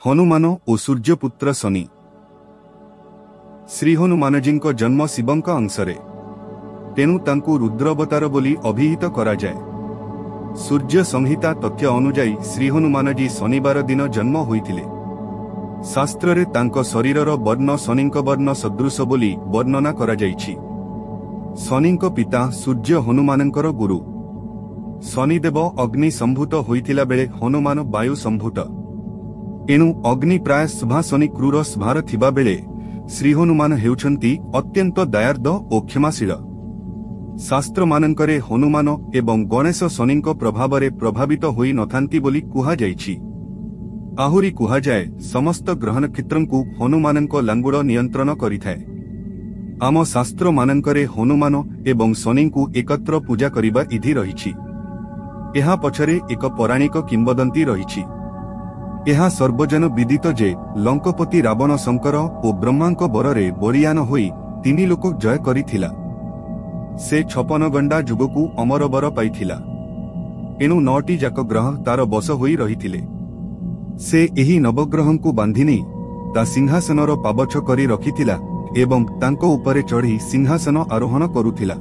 हनुमान और सूर्यपुत्र शनि। श्री हनुमानजींक जन्म शिवंक अंशरे, तेणु तांकु रुद्रावतार बोली अभिहित करा जाए। सूर्य संहिता तथ्य अनुजाई श्री हनुमानजी शनिवार दिन जन्म होइथिले। शास्त्र रे तांको शरीरर वर्ण शनिंक वर्ण सदृश बोली वर्णना करा जाइछि। शनिंक पिता सूर्य हनुमानंकर गुरु। शनिदेव अग्नि संभूत होइथिला बेले हनुमान वायु संभूत। एणु अग्नि प्राय शुभा शनि क्रूर स्वभार थिबा बेले श्री हनुमान हेउछन्ति अत्यंत दयार्द और क्षमाशील। शास्त्र मानंकरे हनुमान एवं गणेश शनिंक प्रभाव रे प्रभावित होई नथांती बोली कुहा जाइछि। आहुरी कुहा जाए समस्त ग्रह नक्षत्रंकु हनुमानंक लांगुड़ नियंत्रण करिथाए। आम शास्त्र मानंकरे हनुमान एवं शनिंकु एकत्र पूजा करिबा इधि रहिछि। एहा पछरे एक पौराणिक किंबदंती रहिछि। एहा सर्वजन विदित जे लंकपति रावण शंकर और ब्रह्मांक बରରେ बलियान होई 3 लोक जय करिथिला। से 56 गंडा जुगकु अमर बर पाइथिला। एणु 9टी जाक ग्रह तार बस होई रहिथिले। से एही नवग्रहंकु बांधिनी ता सिंहासनर पाबछ करी रखिथिला एवं तांको उपरे चढ़ी सिंहासन आरोहण करुथिला।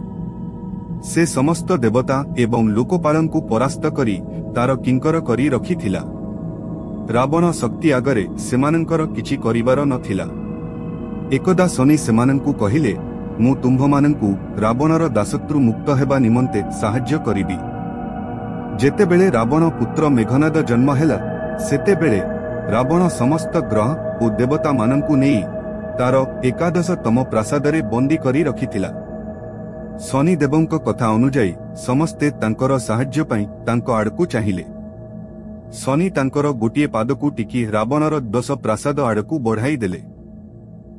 से समस्त देवता एवं लोकपालंकु परास्त करी तार किंकर करी रखिथिला। रावण शक्ति आगरे सेमानंकर किछि करिबार नथिला। एकदा शनि सेमानंकु कहिले, मु तुम्भमानंकु रावणर दासत्रू मुक्त हेबा निमंते साहाय्य करिबि। जेतेबेले रावण पुत्र मेघनाद जन्म हेला सेतेबेले रावण समस्त ग्रह और देवता मानंकु नेई तार 11तम प्रासादरे बंदी करी रखिथिला। शनि देवंक कथा अनुजाई समस्ते तांकर साहाय्य पई तांको आडकु चाहिले। शनि तांकर गोटिए पादकु टिकी रावणर 10 प्रासाद आडकु बढ़ाई देले।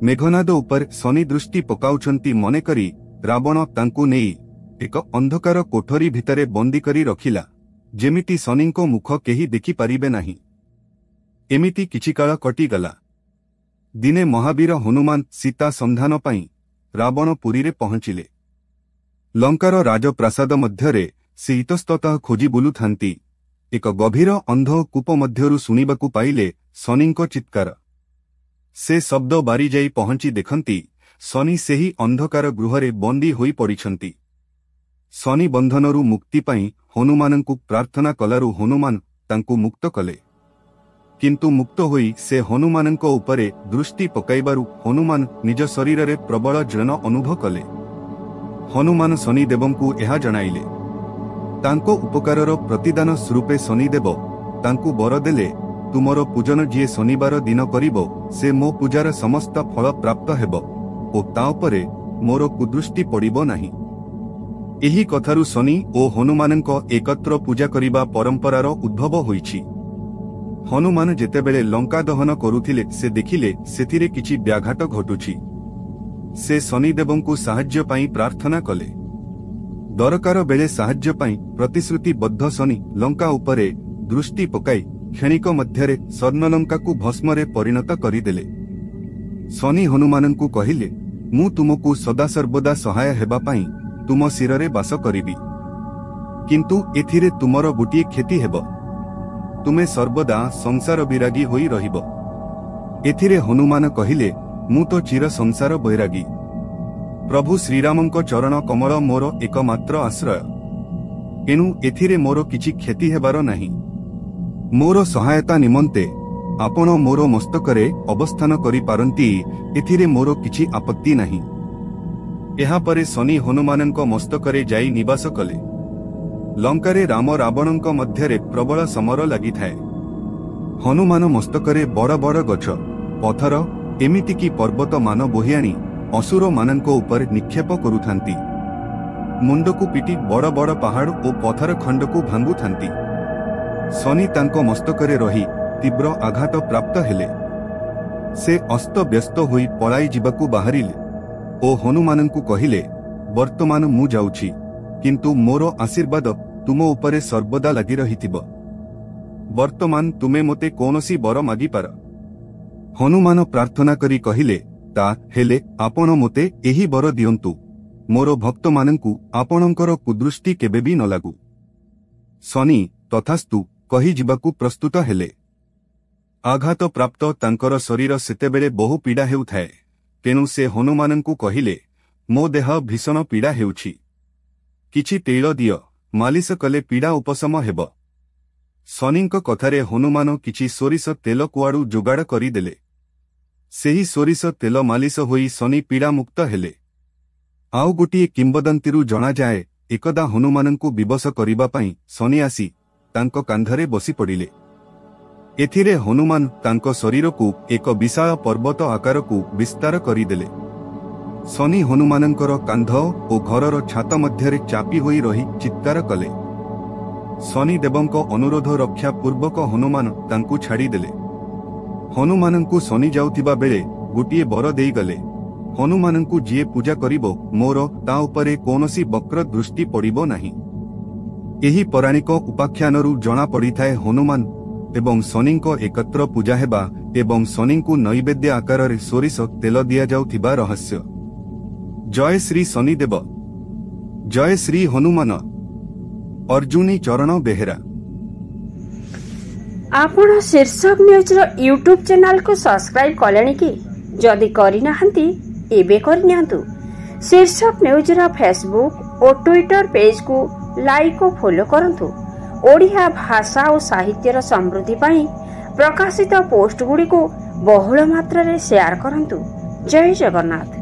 मेघनाद उपर शनि दृष्टि पकाउछंती मने करी रावण तांकु नेई एक अंधकार कोठरी भितरे बंदी करी रखिला, जेमिति शनिंको मुख केही देखि पारिबे नाही। एमिति किछि काल कटिगला। दिने महावीर हनुमान सीता संधान पाई रावण पुरी रे पहुंचिले। लंकार राजप्रासाद मध्यरे से इतस्ततः खोजी बुलु थांती एक गभीर अंध कूप मध्यरु सुनिबाकु पाइले शनिंको चित्कार। से शब्द बारी जाई पहुंची देखंती शनि सेही अंधकार गृहरे बंदी होई पड़िछंती। शनि बंधनरु मुक्ति पाई हनुमानंकु प्रार्थना कलारु हनुमान तांकु मुक्त कले। किंतु मुक्त होई से हनुमानंको उपरे दृष्टि पकाइबारु हनुमान निज शरीर रे प्रबल ज्वलन अनुभव कले। हनुमान शनिदेवंकु एहा जणाइले। तांको उपकारर प्रतिदान स्वरूपे शनिदेव तांकु बर देले, तुमर पूजन जिए शनिवार दिन करिबो से मो पूजार समस्त फल प्राप्त हेबो ओ ता उपरे मोर कुदृष्टि पड़िबो नाही। एही कथारु शनि ओ हनुमानंक एकत्र पूजा करिबा परंपरार उद्भव होईछि। हनुमान जेतेबेले लंका दहन करुथिले से देखिले सेथिरे किछि व्याघात घटुछि। से शनिदेवंकु साहाय्य पाई प्रार्थना कले। दरकार बेले साहाय्य पाई प्रतिश्रुतिबद्ध शनि लंका उपरे दृष्टि पकाई क्षणिक मध्यरे स्वर्णलंका को भस्मरे परिणत करिदेले। शनि हनुमानंकु कहिले, मु तुमको सदा सर्वदा सहाय हेबा पाई तुम शिररे बास करिबि। किंतु एथिरे तुमर गोटिए क्षति हेबो, तुमे सर्वदा संसार विरागी होई रहिबो। एथिरे हनुमान कहिले, मु तो चिर संसार बैरागी। प्रभु श्रीरामंक चरण कमल मोर एकमात्र आश्रय। एणु एथिरे मोर किछि क्षति हेबार नाही। मोर सहायता निमंते आपण मोर मस्तकरे अवस्थान करि पारंती, एथिरे मोर किछि आपत्ति नाही। एहा परे शनि हनुमानंक मस्तकरे जाई निवास कले। लंकारे राम रावणंक मध्यरे प्रबल समर लागिथाए। हनुमान मस्तकरे बड़ बड़ गछ पथर एमितिकी पर्वत मान बोहियाणी असुर मानंक उपर निक्षेप करुथांती। मुंडकु पिटी बड़ बड़ पहाड़ और पथर खंडकु भांगुथांती। शनि तांको मस्तकरे रही तीव्र आघात प्राप्त हेले। से अस्त व्यस्त होई पलाई जिबाकु बाहरिले ओ हनुमानंकु कहिले, वर्तमान मु जाउछि, किंतु मोर आशीर्वाद तुम उपरे सर्वदा लागि रहिथिबो। वर्तमान तुमे मोते कोनोसी बर मागी पार। हनुमान प्रार्थना करी कहिले, ता हेले आपण मोते एही बर दियंतु, मोर भक्त मानंकु आपणंकर कुदृष्टि केबे भी न लागू। शनि तथास्तु कही जिबाकु प्रस्तुत हेले। आघात प्राप्त तांकर शरीर सेतेबेले बहु पीड़ा हेउथाए। तेणु से हनुमानंकु कहिले, मो देह भीषण पीड़ा हेउछि, किछि तैल दियो, मालिश कले पीड़ा उपशम हेब। शनिंक कथारे हनुमान किछि सोरिष तेल कुआडू जोगाड़ करिदेले। सेही सोरिष तेल मालिश होई शनि पीड़ा मुक्त हेले। आउ गोटिए किंबदंतीरू जणा जाए, एकदा हनुमानंकु विवश करिबा पई शनि आसी तांको कांधरे बसी पड़िले। एथिरे हनुमान तांको शरीरकु एक विशाल पर्वत आकारकु विस्तार करिदेले। शनि हनुमानंकर कांध ओ घरर छात मध्यरे चापी होई रही चित्कार कले। शनि देवंको अनुरोध रक्षा पूर्वक हनुमान तांकु छाड़ी देले। हनुमानंकु शनि जाउथिबा बेले गोटिए बर देई गले, हनुमानंकु जिए पूजा करिबो मोर ता उपरे कोनोसी वक्र दृष्टि पड़िबो नाही। एही पौराणिक उपाख्यानरू जणा पड़िथाए हनुमान एवं शनिंको एकत्र पूजा हेबा एवं शनिंकु नैवेद्य आकार सोरिष तेल दिया जाउथिबा रहस्य। जय श्री शनिदेव, जय श्री हनुमान। अर्जुनी चरण बेहेरा। आपण शीर्षक न्यूज रो यूट्यूब चैनल को सब्सक्राइब कलेनी कि? जदि करि नाहंती एबे करि नियंतु। शीर्षक न्यूज रो फेसबुक और ट्विटर पेज को लाइक और फॉलो करंतु। ओडिया भाषा और साहित्यर समृद्धि पाई प्रकाशित पोस्ट गुडी को बहुल मात्रा रे शेयर करंतु। जय जगन्नाथ।